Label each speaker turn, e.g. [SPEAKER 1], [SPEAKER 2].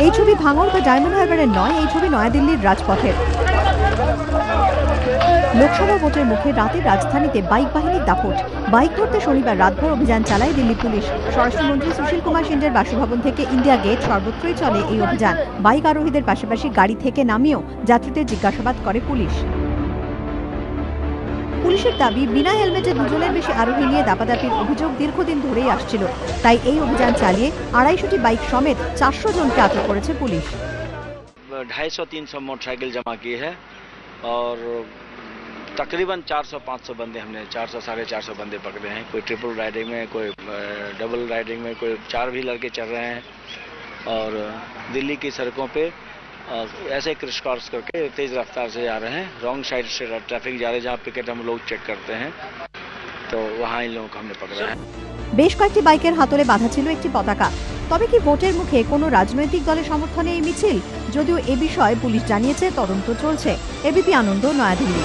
[SPEAKER 1] এই ছবি ভাঙড় বা ডায়মন্ড হারবারের নয়, এই ছবি নয়াদিল্লির রাজপথের। লোকসভা ভোটের মুখে রাতের রাজধানীতে বাইক বাহিনীর দাপট। বাইক ধরতে শনিবার রাতভর অভিযান চালায় দিল্লি পুলিশ। স্বরাষ্ট্রমন্ত্রী সুশীল কুমার সিন্ডের বাসভবন থেকে ইন্ডিয়া গেট সর্বত্রই চলে এই অভিযান। বাইক আরোহীদের পাশাপাশি গাড়ি থেকে নামিয়েও যাত্রীদের জিজ্ঞাসাবাদ করে পুলিশ। পুলিশের দাবি, বিনা হেলমেটে দুজনের বেশি আরোহী নিয়ে দাপাদাপির অভিযোগ দীর্ঘদিন ধরেই আসছিল। তাই এই অভিযান চালিয়ে 250টি বাইক সমেত 400 জনকে আটক করেছে পুলিশ।
[SPEAKER 2] 250-300 मोटरसाइकिल जमा की है और तकरीबन 400-500 बंदे हमने 400-450 बंदे पकड़े हैं। कोई ट्रिपल राइडिंग में, कोई डबल राइडिंग में, कोई 4 भी लड़के चल रहे हैं। और दिल्ली की सड़कों पे ऐसे क्रैश कोर्स करके तेज रफ्तार से जा रहे हैं। रॉन्ग साइड से ट्रैफिक जा रहे हैं, जहाँ पिकेट हम लोग चेक करते हैं, तो वहाँ इन लोगों को हमने पकड़ा है।
[SPEAKER 1] বেশ কয়েকটি বাইকের হাতলে বাঁধা ছিল একটি পতাকা। তবে কি ভোটের মুখে কোনো রাজনৈতিক দলের সমর্থনে এই মিছিল? যদিও এ বিষয়ে পুলিশ জানিয়েছে তদন্ত চলছে। এবিপি আনন্দ, নয়াদিল্লি।